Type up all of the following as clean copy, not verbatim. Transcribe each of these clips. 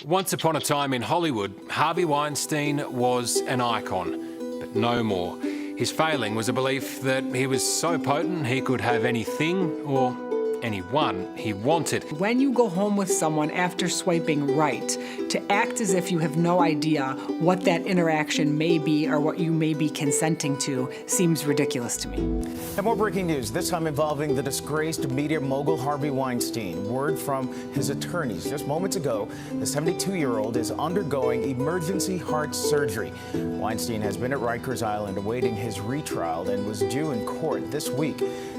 Once upon a time in Hollywood, Harvey Weinstein was an icon, but no more. His failing was a belief that he was so potent he could have anything or anyone he wanted. When you go home with someone after swiping right, to act as if you have no idea what that interaction may be or what you may be consenting to seems ridiculous to me. And more breaking news, this time involving the disgraced media mogul Harvey Weinstein. Word from his attorneys just moments ago, the 72-year-old is undergoing emergency heart surgery. Weinstein has been at Rikers Island awaiting his retrial and was due in court this week.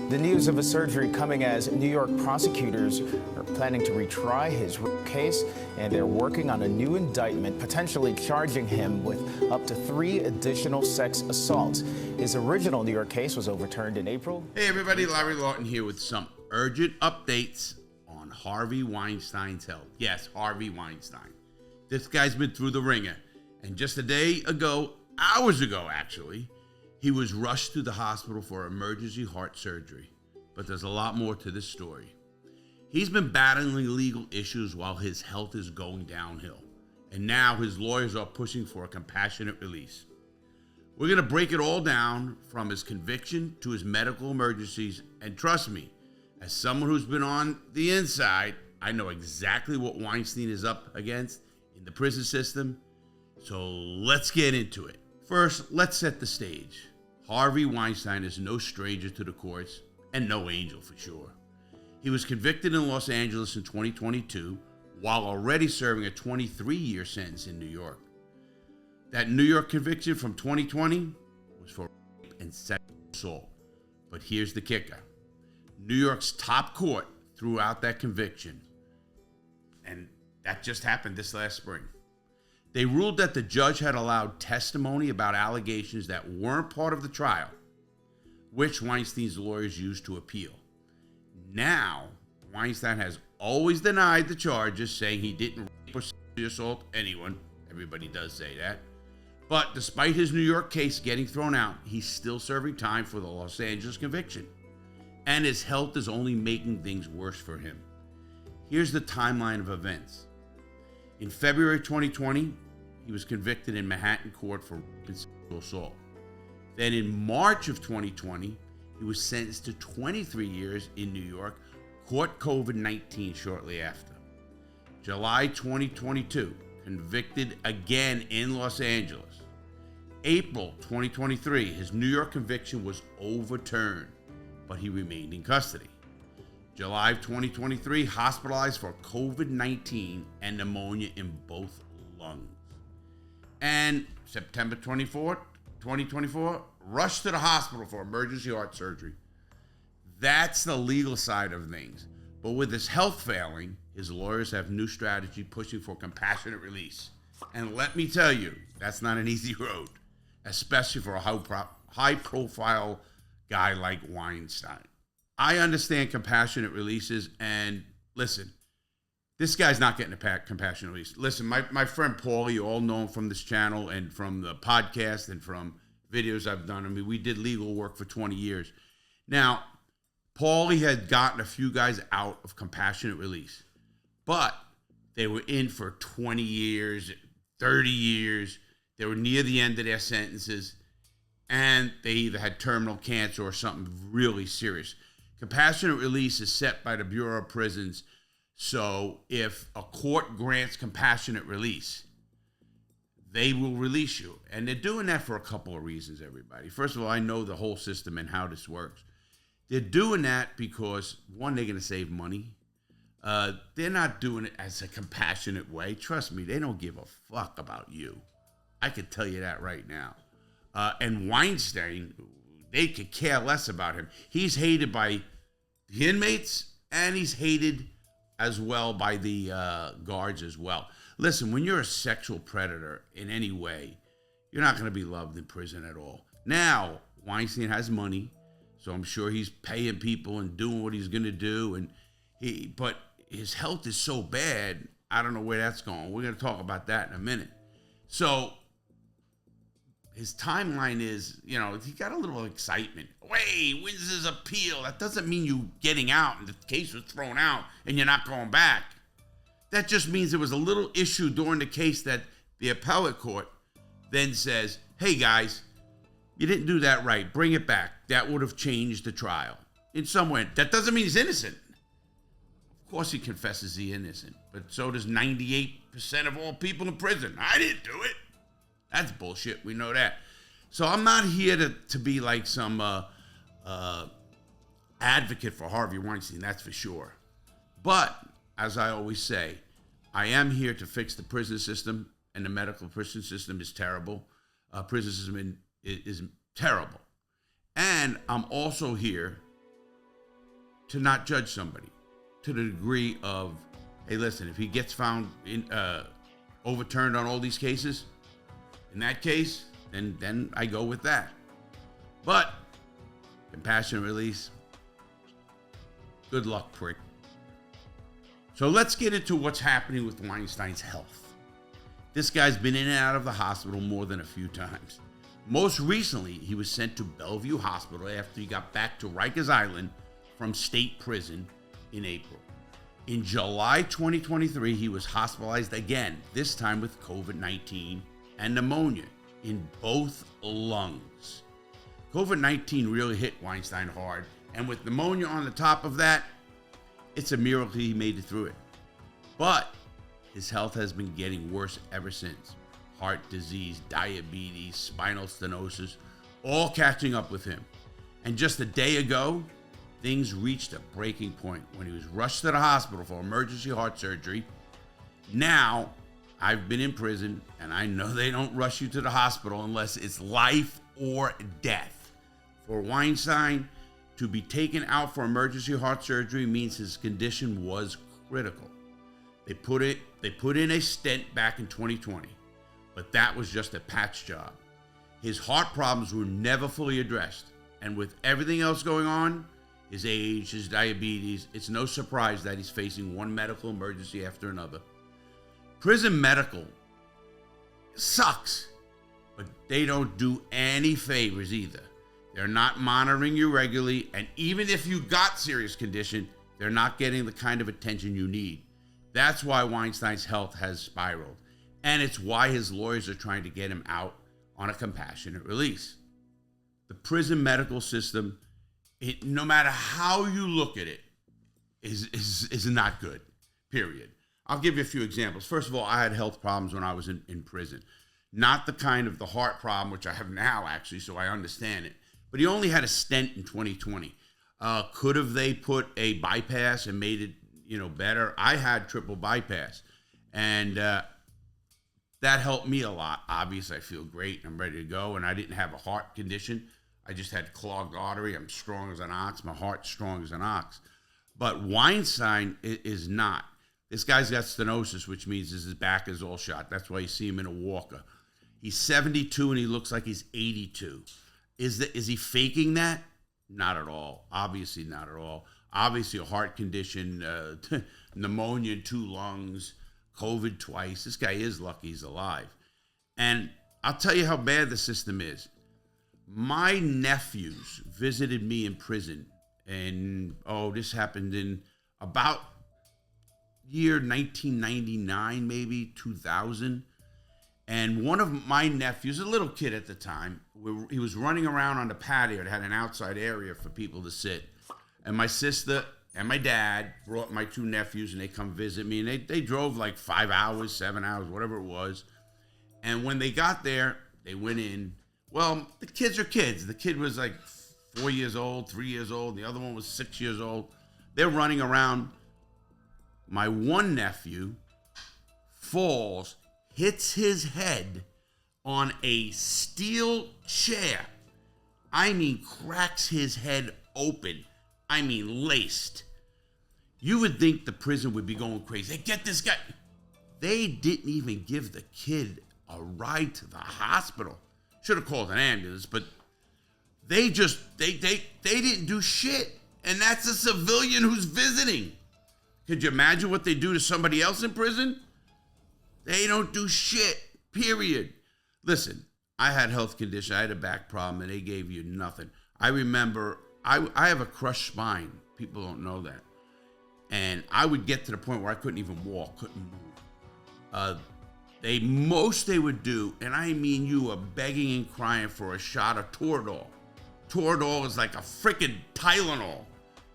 The news of a surgery coming as New York prosecutors are planning to retry his case, and they're working on a new indictment, potentially charging him with up to 3 additional sex assaults. His original New York case was overturned in April. Hey everybody, Larry Lawton here with some urgent updates on Harvey Weinstein's health. Yes, Harvey Weinstein. This guy's been through the ringer, and just a day ago, hours ago actually, he was rushed to the hospital for emergency heart surgery. But there's a lot more to this story. He's been battling legal issues while his health is going downhill. And now his lawyers are pushing for a compassionate release. We're going to break it all down from his conviction to his medical emergencies. And trust me, as someone who's been on the inside, I know exactly what Weinstein is up against in the prison system. So let's get into it. First, let's set the stage. Harvey Weinstein is no stranger to the courts, and no angel for sure. He was convicted in Los Angeles in 2022 while already serving a 23-year sentence in New York. That New York conviction from 2020 was for rape and sexual assault. But here's the kicker. New York's top court threw out that conviction, and that just happened this last spring. They ruled that the judge had allowed testimony about allegations that weren't part of the trial, which Weinstein's lawyers used to appeal. Now, Weinstein has always denied the charges, saying he didn't rape or sexually assault anyone. Everybody does say that. But despite his New York case getting thrown out, he's still serving time for the Los Angeles conviction. And his health is only making things worse for him. Here's the timeline of events. In February 2020, he was convicted in Manhattan court for rape and sexual assault. Then in March of 2020, he was sentenced to 23 years in New York, caught COVID-19 shortly after. July 2022, convicted again in Los Angeles. April 2023, his New York conviction was overturned, but he remained in custody. July 2023, hospitalized for COVID-19 and pneumonia in both lungs. And September 24th, 2024, rushed to the hospital for emergency heart surgery. That's the legal side of things. But with his health failing, his lawyers have new strategy pushing for compassionate release. And let me tell you, that's not an easy road, especially for a high-profile guy like Weinstein. I understand compassionate releases, and listen, this guy's not getting a compassionate release. Listen, my friend Paulie, you all know him from this channel and from the podcast and from videos I've done. I mean, we did legal work for 20 years. Now, Paulie had gotten a few guys out of compassionate release, but they were in for 20 years, 30 years. They were near the end of their sentences, and they either had terminal cancer or something really serious. Compassionate release is set by the Bureau of Prisons. So if a court grants compassionate release, they will release you. And they're doing that for a couple of reasons, everybody. First of all, I know the whole system and how this works. They're doing that because, one, they're going to save money. They're not doing it as a compassionate way. Trust me, they don't give a fuck about you. I can tell you that right now. And Weinstein, they could care less about him. He's hated by the inmates, and he's hated as well by the guards as well. Listen, when you're a sexual predator in any way, you're not going to be loved in prison at all. Now, Weinstein has money, so I'm sure he's paying people and doing what he's going to do. But his health is so bad, I don't know where that's going. We're going to talk about that in a minute. So his timeline is, he got a little excitement. Wait, wins his appeal. That doesn't mean you getting out and the case was thrown out and you're not going back. That just means there was a little issue during the case that the appellate court then says, hey guys, you didn't do that right. Bring it back. That would have changed the trial in some way. That doesn't mean he's innocent. Of course he confesses he's innocent, but so does 98% of all people in prison. I didn't do it. That's bullshit. We know that. So I'm not here to be like some advocate for Harvey Weinstein, that's for sure. But, as I always say, I am here to fix the prison system, and the medical prison system is terrible. Prison system is terrible. And I'm also here to not judge somebody to the degree of, hey, listen, if he gets found overturned on all these cases, in that case, then I go with that. But compassionate release, good luck, prick. So let's get into what's happening with Weinstein's health. This guy's been in and out of the hospital more than a few times. Most recently, he was sent to Bellevue Hospital after he got back to Rikers Island from state prison in April. In July 2023, he was hospitalized again, this time with COVID-19 and pneumonia in both lungs. COVID-19 really hit Weinstein hard, and with pneumonia on the top of that, it's a miracle he made it through it. But his health has been getting worse ever since. Heart disease, diabetes, spinal stenosis, all catching up with him. And just a day ago, things reached a breaking point when he was rushed to the hospital for emergency heart surgery. Now, I've been in prison, and I know they don't rush you to the hospital unless it's life or death. For Weinstein, to be taken out for emergency heart surgery means his condition was critical. They put in a stent back in 2020, but that was just a patch job. His heart problems were never fully addressed, and with everything else going on, his age, his diabetes, it's no surprise that he's facing one medical emergency after another. Prison medical sucks, but they don't do any favors either. They're not monitoring you regularly, and even if you got serious condition, they're not getting the kind of attention you need. That's why Weinstein's health has spiraled, and it's why his lawyers are trying to get him out on a compassionate release. The prison medical system, no matter how you look at it, is not good, period. I'll give you a few examples. First of all, I had health problems when I was in prison. Not the kind of the heart problem, which I have now, actually, so I understand it. But he only had a stent in 2020. Could have they put a bypass and made it, better? I had triple bypass, and that helped me a lot. Obviously, I feel great. I'm ready to go, and I didn't have a heart condition. I just had clogged artery. I'm strong as an ox. My heart's strong as an ox. But Weinstein is not. This guy's got stenosis, which means his back is all shot. That's why you see him in a walker. He's 72, and he looks like he's 82. Is he faking that? Not at all. Obviously not at all. Obviously a heart condition, pneumonia in 2 lungs, COVID twice. This guy is lucky he's alive. And I'll tell you how bad the system is. My nephews visited me in prison, and this happened in about year 1999, maybe 2000. And one of my nephews, a little kid at the time, he was running around on the patio. It had an outside area for people to sit. And my sister and my dad brought my 2 nephews, and they come visit me. And they drove like 5 hours, 7 hours, whatever it was. And when they got there, they went in. Well, the kids are kids. The kid was like 4 years old, 3 years old. The other one was 6 years old. They're running around. My one nephew falls, hits his head on a steel chair. I mean, cracks his head open. I mean, laced. You would think the prison would be going crazy. Hey, get this guy. They didn't even give the kid a ride to the hospital. Should have called an ambulance, but they didn't do shit. And that's a civilian who's visiting. Could you imagine what they do to somebody else in prison? They don't do shit, period. Listen, I had health condition. I had a back problem, and they gave you nothing. I remember, I have a crushed spine. People don't know that. And I would get to the point where I couldn't even walk, couldn't move. Most they would do, and I mean you are begging and crying for a shot of Toradol. Toradol is like a freaking Tylenol.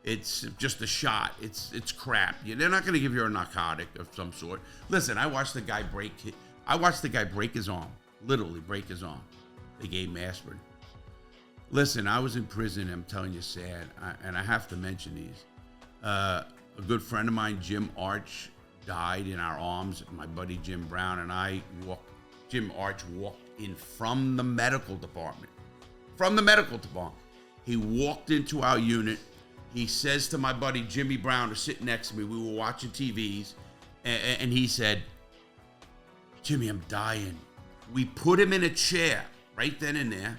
It's just a shot. It's crap. They're not going to give you a narcotic of some sort. Listen, I watched the guy break his arm, literally break his arm. They gave him aspirin. Listen, I was in prison. I'm telling you, sad, and I have to mention these. A good friend of mine, Jim Arch, died in our arms. My buddy Jim Brown and I Jim Arch walked in from the medical department. He walked into our unit. He says to my buddy Jimmy Brown, who's sitting next to me, we were watching TVs, and he said, Jimmy, I'm dying. We put him in a chair right then and there.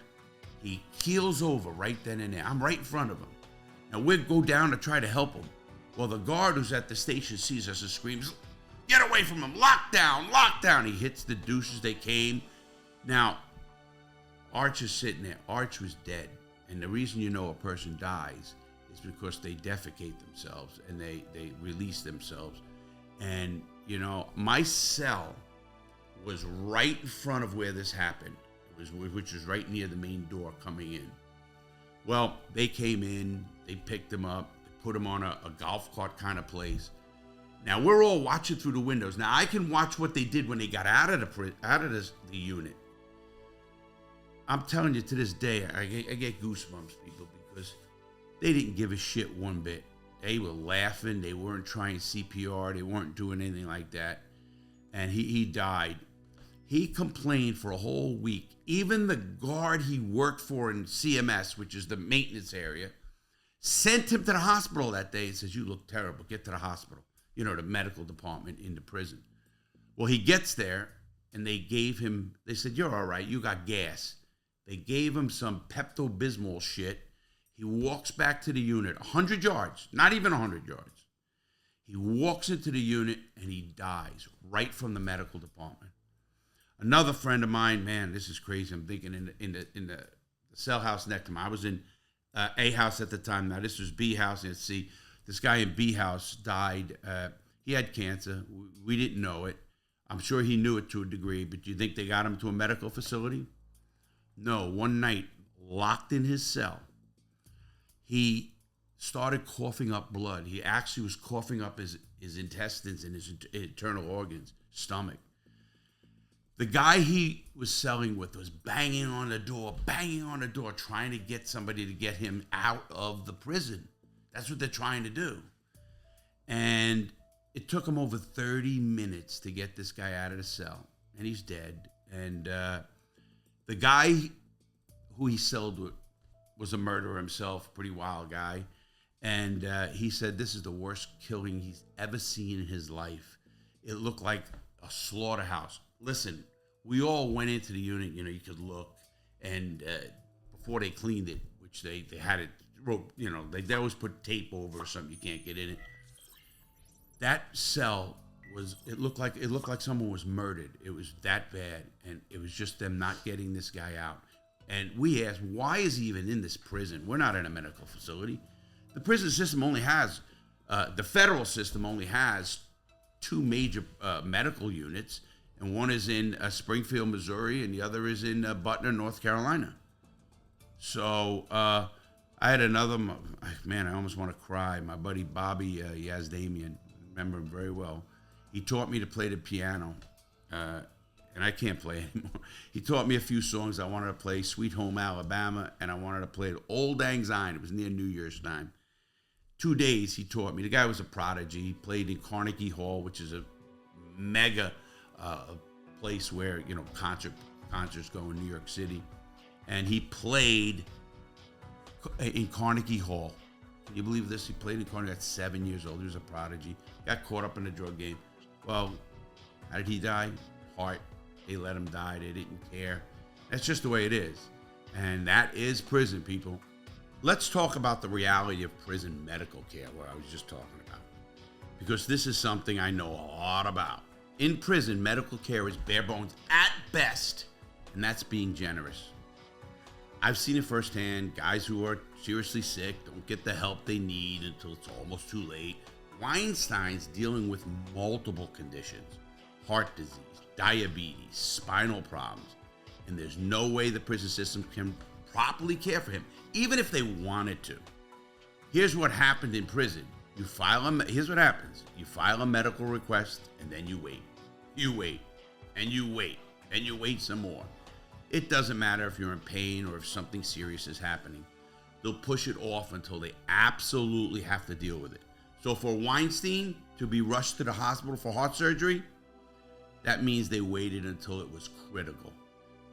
He keels over right then and there. I'm right in front of him. Now we go down to try to help him. Well, the guard who's at the station sees us and screams, get away from him, lockdown, lockdown. He hits the douches, they came. Now, Arch is sitting there. Arch was dead. And the reason you know a person dies is because they defecate themselves and they release themselves. And, my cell was right in front of where this happened, which was right near the main door coming in. Well, they came in, they picked him up, they put him on a golf cart kind of place. Now, we're all watching through the windows. Now, I can watch what they did when they got out of the unit. I'm telling you, to this day, I get goosebumps, people, because they didn't give a shit one bit. They were laughing. They weren't trying CPR. They weren't doing anything like that. And he died. He complained for a whole week. Even the guard he worked for in CMS, which is the maintenance area, sent him to the hospital that day and says, you look terrible. Get to the hospital. The medical department in the prison. Well, he gets there, and they said, you're all right. You got gas. They gave him some Pepto-Bismol shit. He walks back to the unit, 100 yards, not even 100 yards. He walks into the unit, and he dies right from the medical department. Another friend of mine, man, this is crazy. I'm thinking in the cell house next to him. I was in A house at the time. Now, this was B house. And see, this guy in B house died. He had cancer. We didn't know it. I'm sure he knew it to a degree, but do you think they got him to a medical facility? No, one night, locked in his cell, he started coughing up blood. He actually was coughing up his intestines and his internal organs, stomach. The guy he was selling with was banging on the door, trying to get somebody to get him out of the prison. That's what they're trying to do. And it took him over 30 minutes to get this guy out of the cell, and he's dead. And the guy who he sold with was a murderer himself, pretty wild guy. And he said this is the worst killing he's ever seen in his life. It looked like a slaughterhouse. Listen, we all went into the unit, you could look. And before they cleaned it, which they had it, they always put tape over or something, you can't get in it. That cell it looked like someone was murdered. It was that bad, and it was just them not getting this guy out. And we asked, why is he even in this prison? We're not in a medical facility. The prison system only has, the federal system only has two major medical units, and one is in Springfield, Missouri, and the other is in Butner, North Carolina. So I had another, man, I almost want to cry. My buddy Bobby Yazdamian, remember him very well. He taught me to play the piano, and I can't play anymore. He taught me a few songs. I wanted to play Sweet Home Alabama, and I wanted to play Old Lang Syne. It was near New Year's time. 2 days he taught me. The guy was a prodigy. He played in Carnegie Hall, which is a mega place where, concerts go in New York City. And he played in Carnegie Hall. Can you believe this? He played in Carnegie at 7 years old. He was a prodigy. Got caught up in the drug game. Well, how did he die? Heart. They let him die. They didn't care. That's just the way it is. And that is prison, people. Let's talk about the reality of prison medical care, what I was just talking about. Because this is something I know a lot about. In prison, medical care is bare bones at best, and that's being generous. I've seen it firsthand. Guys who are seriously sick don't get the help they need until it's almost too late. Weinstein's dealing with multiple conditions: heart disease, diabetes, spinal problems, and there's no way the prison system can properly care for him, even if they wanted to. Here's what happened in prison. Here's what happens. You file a medical request, and then you wait. You wait, and you wait, and you wait some more. It doesn't matter if you're in pain or if something serious is happening. They'll push it off until they absolutely have to deal with it. So for Weinstein to be rushed to the hospital for heart surgery, that means they waited until it was critical.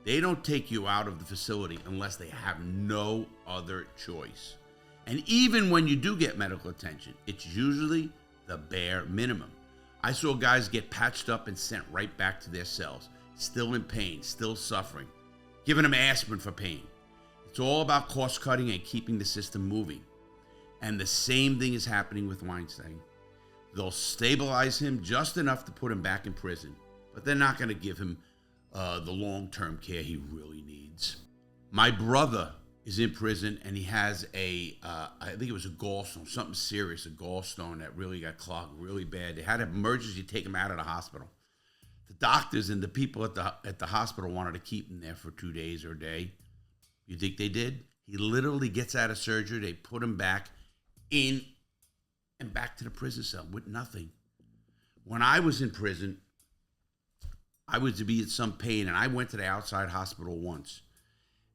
They don't take you out of the facility unless they have no other choice. And even when you do get medical attention, it's usually the bare minimum. I saw guys get patched up and sent right back to their cells, still in pain, still suffering, giving them aspirin for pain. It's all about cost cutting and keeping the system moving. And the same thing is happening with Weinstein. They'll stabilize him just enough to put him back in prison, but they're not going to give him the long-term care he really needs. My brother is in prison, and he has I think it was a gallstone, something serious, a gallstone that really got clogged really bad. They had an emergency to take him out of the hospital. The doctors and the people at the hospital wanted to keep him there for 2 days or a day. You think they did? He literally gets out of surgery. They put him back in and back to the prison cell with nothing. When I was in prison, I was to be in some pain, and I went to the outside hospital once.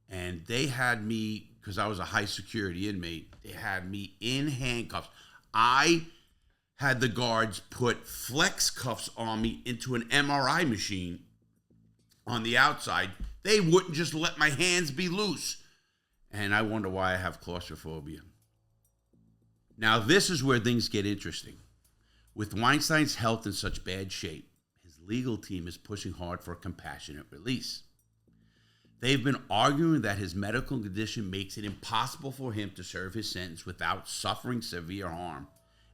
And they had me, because I was a high security inmate, they had me in handcuffs. I had the guards put flex cuffs on me into an MRI machine on the outside. They wouldn't just let my hands be loose. And I wonder why I have claustrophobia. Now, this is where things get interesting. With Weinstein's health in such bad shape, his legal team is pushing hard for a compassionate release. They've been arguing that his medical condition makes it impossible for him to serve his sentence without suffering severe harm.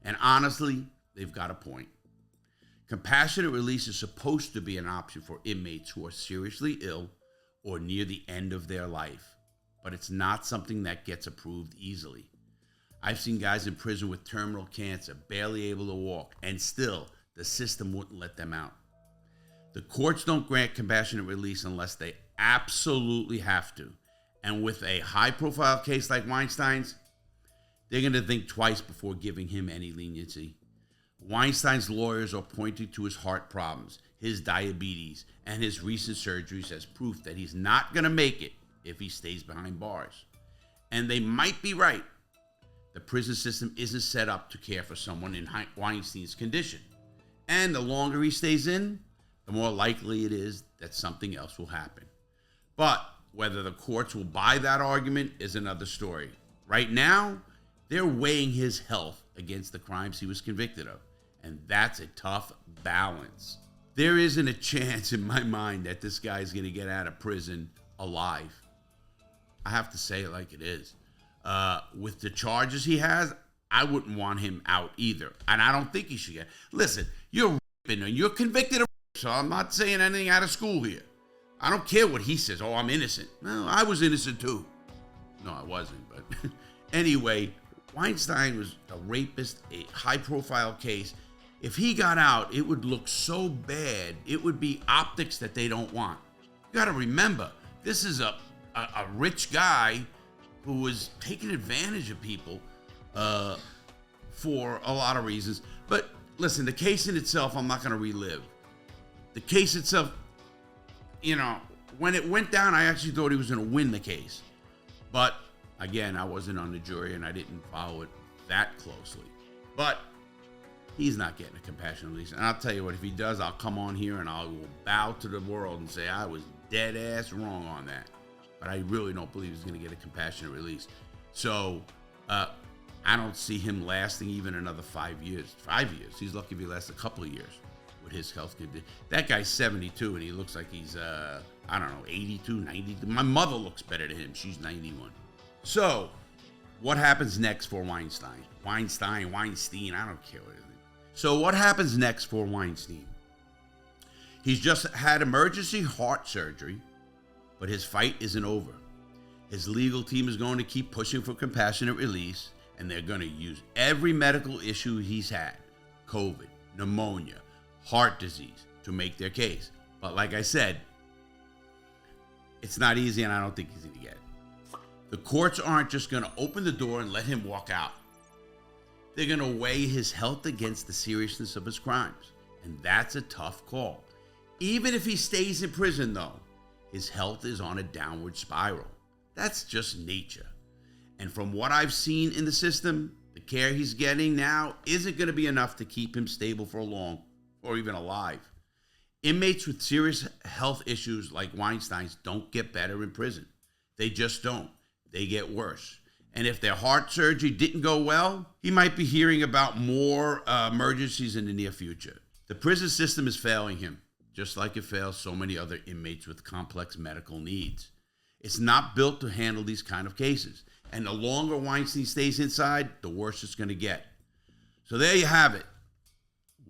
And honestly, they've got a point. Compassionate release is supposed to be an option for inmates who are seriously ill or near the end of their life, but it's not something that gets approved easily. I've seen guys in prison with terminal cancer, barely able to walk, and still the system wouldn't let them out. The courts don't grant compassionate release unless they absolutely have to. And with a high-profile case like Weinstein's, they're going to think twice before giving him any leniency. Weinstein's lawyers are pointing to his heart problems, his diabetes, and his recent surgeries as proof that he's not going to make it if he stays behind bars. And they might be right. The prison system isn't set up to care for someone in Weinstein's condition. And the longer he stays in, the more likely it is that something else will happen. But whether the courts will buy that argument is another story. Right now, they're weighing his health against the crimes he was convicted of. And that's a tough balance. There isn't a chance in my mind that this guy's going to get out of prison alive. I have to say it like it is. With the charges he has, I wouldn't want him out either. And I don't think he should get. Listen, you're raping and you're convicted of rape, so I'm not saying anything out of school here. I don't care what he says. Oh, I'm innocent. No, I was innocent too. No, I wasn't. But anyway, Weinstein was a rapist, a high-profile case. If he got out, it would look so bad. It would be optics that they don't want. You got to remember, this is a rich guy who was taking advantage of people for a lot of reasons. But listen, the case in itself, I'm not going to relive. The case itself, you know, when it went down, I actually thought he was going to win the case. But again, I wasn't on the jury and I didn't follow it that closely. But he's not getting a compassionate release. And I'll tell you what, if he does, I'll come on here and I will bow to the world and say I was dead ass wrong on that. But I really don't believe he's going to get a compassionate release. So I don't see him lasting even another 5 years. 5 years. He's lucky if he lasts a couple of years with his health condition. That guy's 72 and he looks like he's, 82, 92. My mother looks better than him. She's 91. So what happens next for Weinstein? Weinstein, I don't care what it is. So what happens next for Weinstein? He's just had emergency heart surgery, but his fight isn't over. His legal team is going to keep pushing for compassionate release, and they're going to use every medical issue he's had, COVID, pneumonia, heart disease to make their case. But like I said, it's not easy, and I don't think he's going to get it. The courts aren't just going to open the door and let him walk out. They're going to weigh his health against the seriousness of his crimes, and that's a tough call. Even if he stays in prison, though, his health is on a downward spiral. That's just nature. And from what I've seen in the system, the care he's getting now isn't going to be enough to keep him stable for long or even alive. Inmates with serious health issues like Weinstein's don't get better in prison. They just don't. They get worse. And if their heart surgery didn't go well, he might be hearing about more emergencies in the near future. The prison system is failing him, just like it fails so many other inmates with complex medical needs. It's not built to handle these kind of cases. And the longer Weinstein stays inside, the worse it's going to get. So there you have it.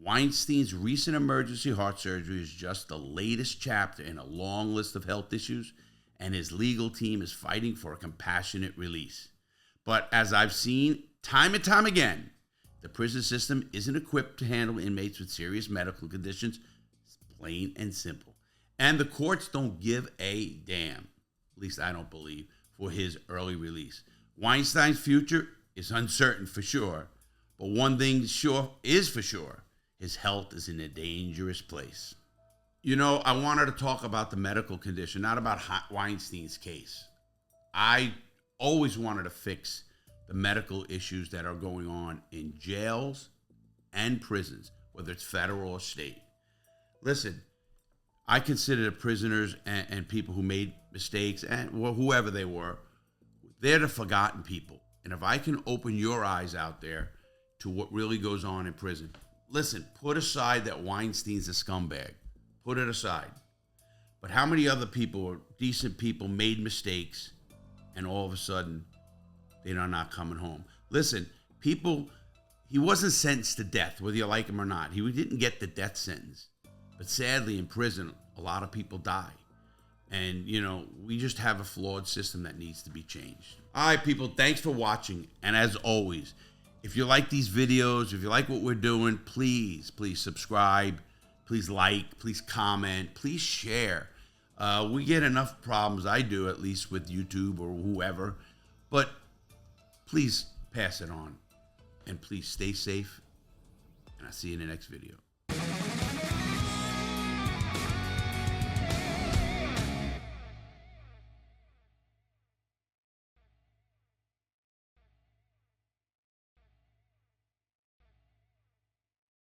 Weinstein's recent emergency heart surgery is just the latest chapter in a long list of health issues, and his legal team is fighting for a compassionate release. But as I've seen time and time again, the prison system isn't equipped to handle inmates with serious medical conditions. It's plain and simple. And the courts don't give a damn, at least I don't believe, for his early release. Weinstein's future is uncertain for sure, but one thing for sure, his health is in a dangerous place. You know, I wanted to talk about the medical condition, not about Weinstein's case. I always wanted to fix the medical issues that are going on in jails and prisons, whether it's federal or state. Listen, I consider the prisoners and people who made mistakes, and whoever they were, they're the forgotten people. And if I can open your eyes out there to what really goes on in prison, listen, put aside that Weinstein's a scumbag. Put it aside. But how many other people, or decent people, made mistakes, and all of a sudden, they're not coming home? Listen, he wasn't sentenced to death, whether you like him or not. He didn't get the death sentence. But sadly, in prison, a lot of people die. And, you know, we just have a flawed system that needs to be changed. All right, people, thanks for watching. And as always, if you like these videos, if you like what we're doing, please subscribe. Please like, please comment, please share. We get enough problems, I do at least, with YouTube or whoever. But please pass it on. And please stay safe. And I'll see you in the next video.